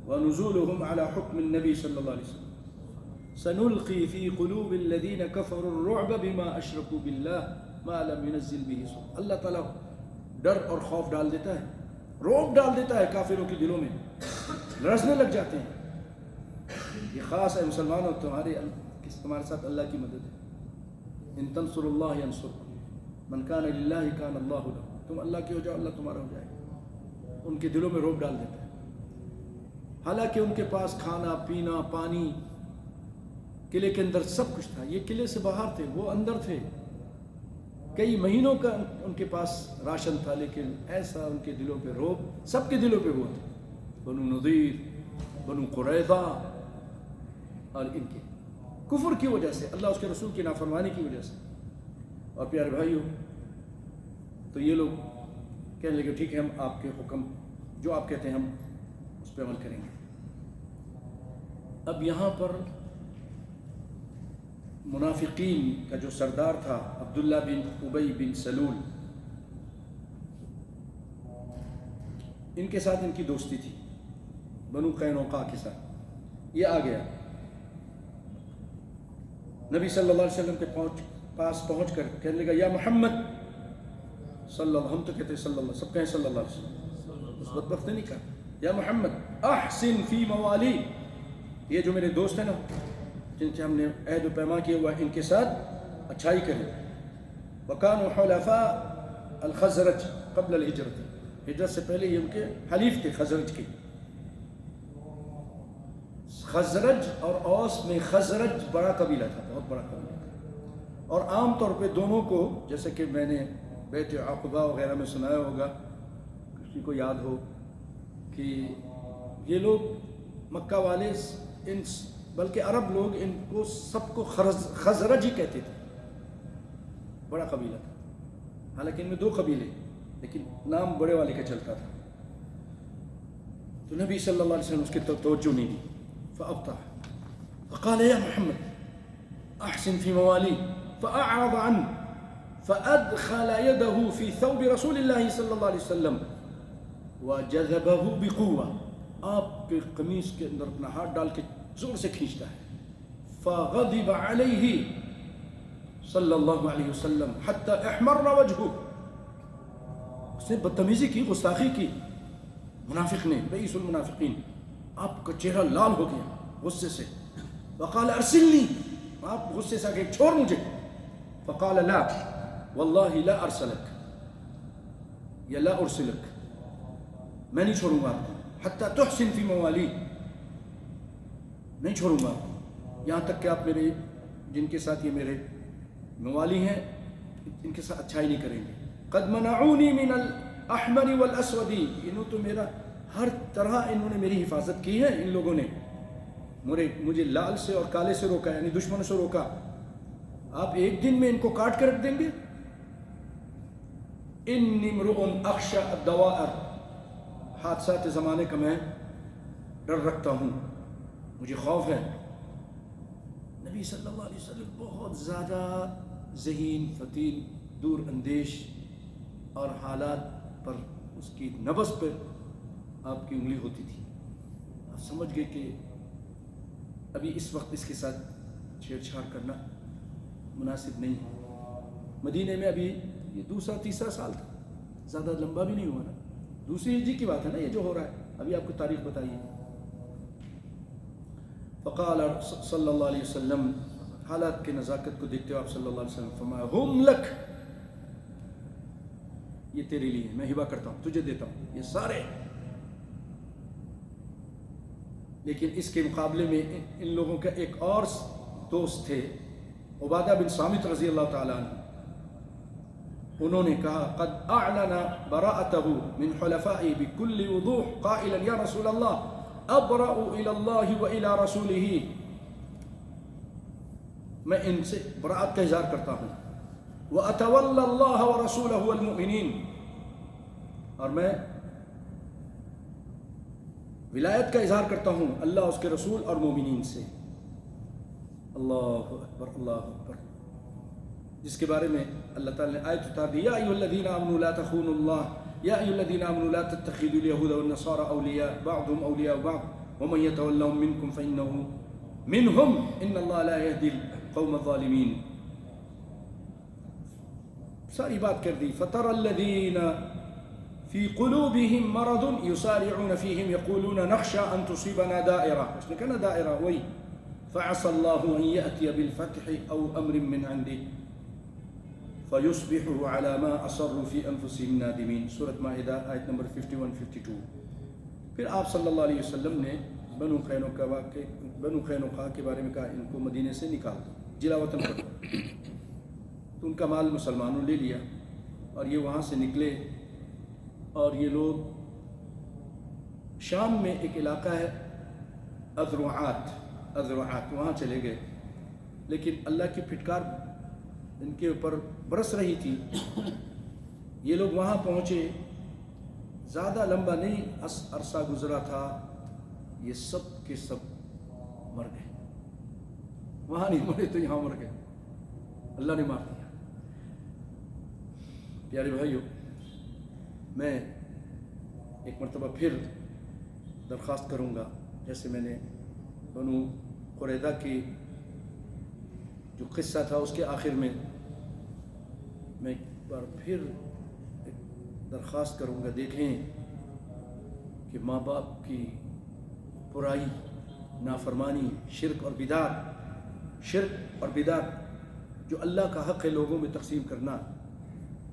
ونزولهم على حكم النبي صلى الله عليه وسلم سنلقي في قلوب الذين كفروا الرعب بما أشركوا بالله ما لم ينزل به سلطان. اللہ تعالیٰ ڈر اور خوف ڈال دیتا ہے، رعب ڈال دیتا ہے کافروں کے دلوں میں، لرزنے لگ جاتے ہیں. یہ خاص ہے مسلمانوں، تمہارے ساتھ اللہ کی مدد ہے. ان تنصر اللہ ینصرکم من کان للہ کان اللہ لہ. تم اللہ کے ہو جاؤ، اللہ تمہارا ہو جائے گا. ان کے دلوں میں رعب ڈال دیتا ہے. حالانکہ ان کے پاس کھانا پینا پانی، قلعے کے اندر سب کچھ تھا. یہ قلعے سے باہر تھے، وہ اندر تھے. کئی مہینوں کا ان کے پاس راشن تھا، لیکن ایسا ان کے دلوں پہ رعب سب کے دلوں پہ ہوا تھا. بنو نضیر، بنو قریظہ، اور ان کے کفر کی وجہ سے، اللہ اس کے رسول کی نافرمانی کی وجہ سے. اور پیارے بھائیو، تو یہ لوگ کہنے لگے ٹھیک ہے، ہم آپ کے حکم جو آپ کہتے ہیں ہم اس پہ عمل کریں گے. اب یہاں پر منافقین کا جو سردار تھا عبداللہ بن ابی بن سلول، ان کے ساتھ ان کی دوستی تھی، بنو قینوقاع کے ساتھ. یہ آ گیا نبی صلی اللہ علیہ وسلم کے پاس پہنچ کر کہنے لگا یا محمد صلی اللہ، ہم تو کہتے ہیں صلی اللہ، سب کہیں صلی اللہ علیہ وسلم، اس بدبخت نے نہیں کہا. یا محمد احسن فی موالی، یہ جو میرے دوست ہیں نا جن سے ہم نے عہد و پیمان کیا ہوا، ان کے ساتھ اچھائی کریں. وکانوا حلفاء الخزرج قبل الہجرت، ہجرت سے پہلے یہ ان کے حلیف تھے خزرج کے. خزرج اور اوس میں خزرج بڑا قبیلہ تھا، بہت بڑا قبیلہ تھا. اور عام طور پہ دونوں کو، جیسے کہ میں نے بیت عقبہ وغیرہ میں سنایا ہوگا، کسی کو یاد ہو کہ یہ لوگ مکہ والے بلکہ عرب لوگ ان کو سب کو خزرج ہی کہتے تھے. بڑا قبیلہ تھا، حالانکہ ان میں دو قبیلے، لیکن نام بڑے والے کا چلتا تھا. تو نبی صلی اللہ علیہ وسلم اس کی توجہ نہیں دی. فأبطأ فقال يا محمد أحسن في موالي، فأعرض عنه فأدخل يده في ثوب رسول الله صلى الله عليه وسلم وجذبه بقوة. آپ کے قمیص کے اندر اپنا ہاتھ ڈال کے زور سے کھینچتا ہے. فغضب عليه صلی اللہ علیہ وسلم حتى احمر وجهه. اس نے بدتمیزی کی، گستاخی کی منافق نے، رئیس المنافقین. آپ کا چہرہ لال ہو گیا غصے سے. وقال ارسلنی، آپ غصے سے آگے چھوڑ مجھے. فقال لا واللہ لا ارسلک یا لا ارسلک، میں نہیں چھوڑوں گا آپ کو. حتی تحسن فی موالی، نہیں چھوڑوں گا آپ کو یہاں تک کہ آپ میرے جن کے ساتھ یہ میرے موالی ہیں ان کے ساتھ اچھائی نہیں کریں گے. قد منعونی من الاحمر والاسود، انہوں تو میرا ہر طرح انہوں نے میری حفاظت کی ہے. ان لوگوں نے مجھے لال سے اور کالے سے روکا، یعنی دشمنوں سے روکا. آپ ایک دن میں ان کو کاٹ کے رکھ دیں گے. انی امرؤ اخشى الدوائر، حادثات زمانے کا میں ڈر رکھتا ہوں، مجھے خوف ہے. نبی صلی اللہ علیہ وسلم بہت زیادہ ذہین، فتیل، دور اندیش، اور حالات پر اس کی نبض پر آپ کی انگلی ہوتی تھی. آپ سمجھ گئے کہ ابھی اس وقت اس کے ساتھ چھیڑ چھاڑ کرنا مناسب نہیں ہے. مدینے میں ابھی یہ دوسرا تیسرا سال تھا، زیادہ لمبا بھی نہیں ہوا نا. دوسری ہجری کی بات ہے نا یہ جو ہو رہا ہے. ابھی آپ کو تاریخ بتائیے. فقال صلی اللہ علیہ وسلم، حالات کے نزاکت کو دیکھتے ہو آپ صلی اللہ علیہ وسلم، فرمایا ہم لک، یہ تیرے لیے میں ہبہ کرتا ہوں، تجھے دیتا ہوں، یہ سارے. لیکن اس کے مقابلے میں ان لوگوں کا ایک اور دوست تھے، عبادہ بن صامت رضی اللہ تعالیٰ عنہ. انہوں نے کہا قد اعلن براءته من حلفائه بكل وضوح قائلا یا رسول اللہ ابرأ الى اللہ والى رسوله، میں ان سے براءت کا اظہار کرتا ہوں. واتولى اللہ ورسوله والمؤمنین، اور میں ولایت کا اظہار کرتا ہوں اللہ، اس کے رسول اور مومنین سے. اللہ اکبر اللہ اکبر. جس کے بارے میں اللہ تعالیٰ نے آیت اتار دی یا ایھا الذین آمنوا لا تخونوا اللہ یا ایھا الذین آمنوا لا تتخذوا اليہود والنصارى اولیاء بعضهم اولیاء بعض ومن يتولهم منکم فإنه منهم ان اللہ لا يهدي القوم الظالمین. ساری بات کر دی. فَتَرَى الَّذِينَ فِي قُلُوبِهِمْ مَرَضٌ يُسَارِعُونَ فِيهِمْ يَقُولُونَ نَخْشَىٰ أَن تُصِيبَنَا دَائِرَةٌ. اس نے کہا نا دائرہ وہی. فَعَسَى اللَّهُ أَن يَأْتِيَ بِالْفَتْحِ أَوْ أَمْرٍ مِّنْ عِندِهِ فَيُصْبِحُوا عَلَى مَا أَصَرُّوا فِي أَنفُسِهِمْ نَادِمِينَ. سورۃ مائدہ آیت نمبر 51-52. پھر آپ صلی اللہ علیہ وسلم نے بنو قینقاع کے بارے میں کہا ان کو مدینے سے نکال دو، جلا وطن کر دو. تو ان کا مال مسلمانوں نے لے لیا اور یہ وہاں سے نکلے اور یہ لوگ شام میں ایک علاقہ ہے اذرعات وہاں چلے گئے. لیکن اللہ کی پھٹکار ان کے اوپر برس رہی تھی. یہ لوگ وہاں پہنچے، زیادہ لمبا نہیں عرصہ گزرا تھا، یہ سب کے سب مر گئے. وہاں نہیں مرے تو یہاں مر گئے، اللہ نے مار دیا. پیارے بھائیو، میں ایک مرتبہ پھر درخواست کروں گا، جیسے میں نے بنو قریظہ کی جو قصہ تھا اس کے آخر میں ایک بار پھر درخواست کروں گا. دیکھیں کہ ماں باپ کی برائی، نافرمانی، شرک اور بدعت جو اللہ کا حق ہے لوگوں میں تقسیم کرنا.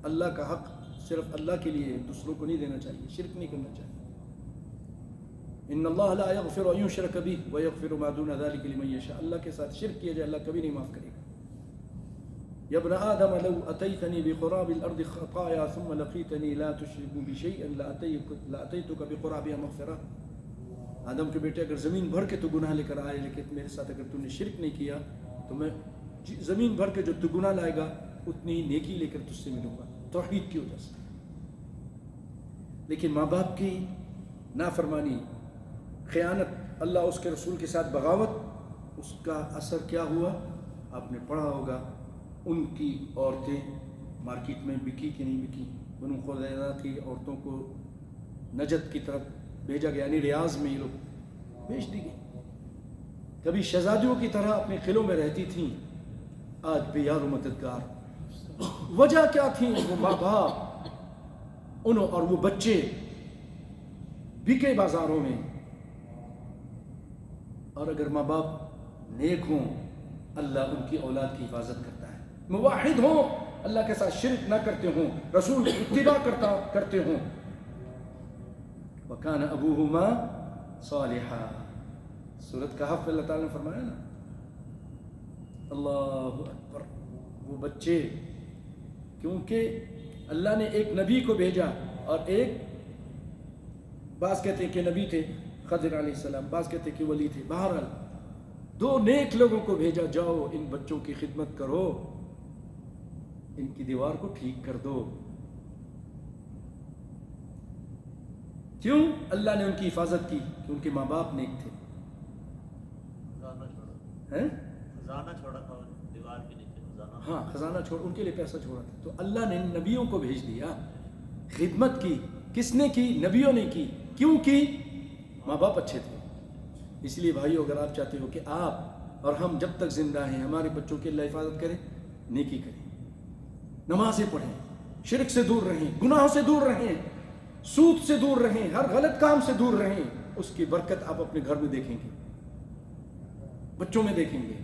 اللہ کا حق صرف اللہ کے لیے، دوسروں کو نہیں دینا چاہیے، شرک نہیں کرنا چاہیے. ان اللہ لا یغفر ان یشرک بہ ویغفر ما دون ذلک لمن یشاء. اللہ کے ساتھ شرک کیا جائے اللہ کبھی نہیں معاف کرے گا. یا ابن آدم لو اتیتنی بقراب الارض خطایا ثم لقیتنی لا تشرک بی شیئا لاتیتک بقرابها مغفرہ. آدم کے بیٹے، اگر زمین بھر کے تو گناہ لے کر آئے لیکن میرے ساتھ اگر تو نے شرک نہیں کیا تو میں زمین بھر کے جو تو گناہ لائے گا اتنی ہی نیکی لے کر تجھ سے ملوں گا، توحید کی وجہ سے. لیکن ماں باپ کی نافرمانی، خیانت، اللہ اس کے رسول کے ساتھ بغاوت، اس کا اثر کیا ہوا آپ نے پڑھا ہوگا. ان کی عورتیں مارکیٹ میں بکی کہ نہیں بکی. بنو قریظہ کی عورتوں کو نجد کی طرف بھیجا گیا، یعنی ریاض میں یہ لوگ بھیج دی گئی. کبھی شہزادیوں کی طرح اپنے قلعوں میں رہتی تھیں، آج بے یار و مددگار. وجہ کیا تھی؟ وہ ماں باپ اور وہ بچے بکے بازاروں میں. اور اگر ماں باپ نیک ہوں اللہ ان کی اولاد کی حفاظت کرتا ہے. موحد ہوں، اللہ کے ساتھ شرک نہ کرتے ہوں، رسول کی اتباع کرتے ہوں. وَكَانَ أَبُوهُمَا صَالِحًا. سورۃ کہف میں اللہ تعالیٰ نے فرمایا نا، اللہ اکبر. وہ بچے، کیونکہ اللہ نے ایک نبی کو بھیجا اور ایک، بعض کہتے ہیں کہ نبی تھے خضر علیہ السلام، بعض کہتے ہیں کہ ولی تھے. بہرحال دو نیک لوگوں کو بھیجا، جاؤ ان بچوں کی خدمت کرو، ان کی دیوار کو ٹھیک کر دو. کیوں؟ اللہ نے ان کی حفاظت کی کہ ان کے ماں باپ نیک تھے. خزانہ چھوڑا تھا دیوار کے نیچے. ہاں، خزانہ چھوڑ، ان کے لیے پیسہ چھوڑا تھا. تو اللہ نے نبیوں کو بھیج دیا. خدمت کی کس نے کی؟ نبیوں نے کی. کیوں کی؟ ماں باپ اچھے تھے. اس لیے بھائیو، اگر آپ چاہتے ہو کہ آپ اور ہم جب تک زندہ ہیں ہمارے بچوں کی اللہ حفاظت کرے، نیکی کریں، نمازیں پڑھیں، شرک سے دور رہیں، گناہوں سے دور رہیں، سود سے دور رہیں، ہر غلط کام سے دور رہیں. اس کی برکت آپ اپنے گھر میں دیکھیں گے، بچوں میں دیکھیں گے،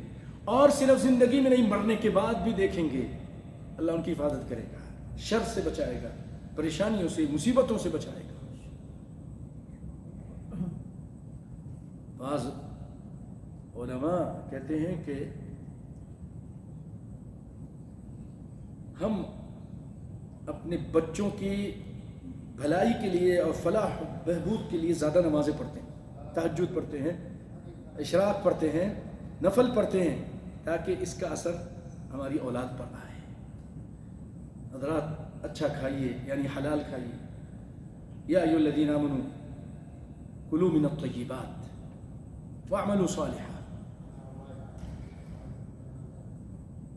اور صرف زندگی میں نہیں، مرنے کے بعد بھی دیکھیں گے. اللہ ان کی حفاظت کرے گا، شر سے بچائے گا، پریشانیوں سے، مصیبتوں سے بچائے گا. بعض علماء کہتے ہیں کہ ہم اپنے بچوں کی بھلائی کے لیے اور فلاح بہبود کے لیے زیادہ نمازیں پڑھتے ہیں، تہجد پڑھتے ہیں، اشراق پڑھتے ہیں، نفل پڑھتے ہیں، تاکہ اس کا اثر ہماری اولاد پر آئے. حضرات اچھا کھائیے، یعنی حلال کھائیے. یا ایھا الذین آمنوا کلوا من الطیبات واعملوا صالحا.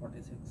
46,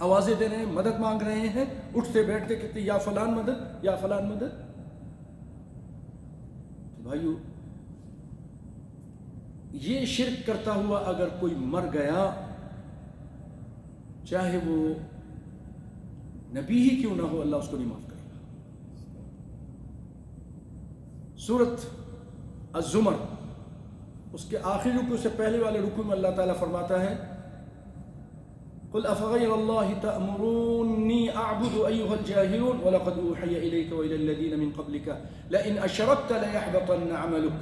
آوازیں دے رہے ہیں، مدد مانگ رہے ہیں، اٹھتے بیٹھتے کہتے یا فلان مدد یا فلان مدد. تو بھائیو، یہ شرک کرتا ہوا اگر کوئی مر گیا، چاہے وہ نبی ہی کیوں نہ ہو، اللہ اس کو نہیں معاف کرے گا. سورۃ الزمر اس کے آخری رکوع سے پہلے والے رکوع میں اللہ تعالیٰ فرماتا ہے قل افغیر اللہ تأمرونی اعبد ایها الجاہلون ولقد اوحی الیک والى الذین من قبلک لئن اشرکت لیحبطن عملک.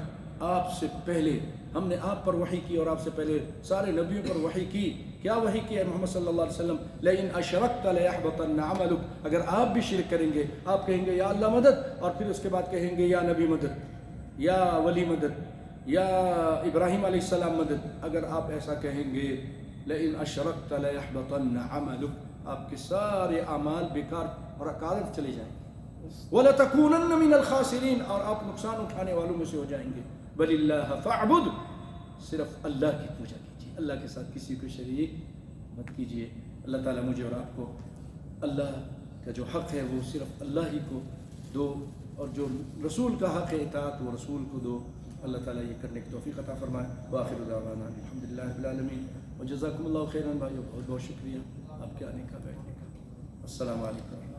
آپ سے پہلے ہم نے آپ پر وحی کی اور آپ سے پہلے سارے نبیوں پر وحی کی. کیا وحی کی ہے محمد صلی اللہ علیہ وسلم؟ لئن اشرکت لیحبطن عملک. اگر آپ بھی شرک کریں گے، آپ کہیں گے یا اللہ مدد، اور پھر اس کے بعد کہیں گے یا نبی مدد، یا ولی مدد، یا ابراہیم علیہ السلام مدد. اگر آپ ایسا کہیں گے لئن اشرکت لیحبطن عملک، آپ کے سارے اعمال بیکار اور اکارت چلے جائیں گے. وَلَتَكُونَنَّ مِنَ الْخَاسِرِينَ، اور آپ نقصان اٹھانے والوں میں سے ہو جائیں گے. بل اللہ فاعبد، صرف اللہ کی پوجا کیجیے، اللہ کے ساتھ کسی کو شریک مت کیجیے. اللہ تعالیٰ مجھے اور آپ کو اللہ کا جو حق ہے وہ صرف اللہ ہی کو دو، اور جو رسول کا حق ہے اطاعت وہ رسول کو دو. اللہ تعالیٰ یہ کرنے کی توفیق عطا فرمائے. وآخر دعوانا الحمدللہ رب العالمین. وجزاکم اللہ خیرا بھائیو، بہت بہت شکریہ آپ کے آنے کا، بیٹھنے کا. السلام علیکم.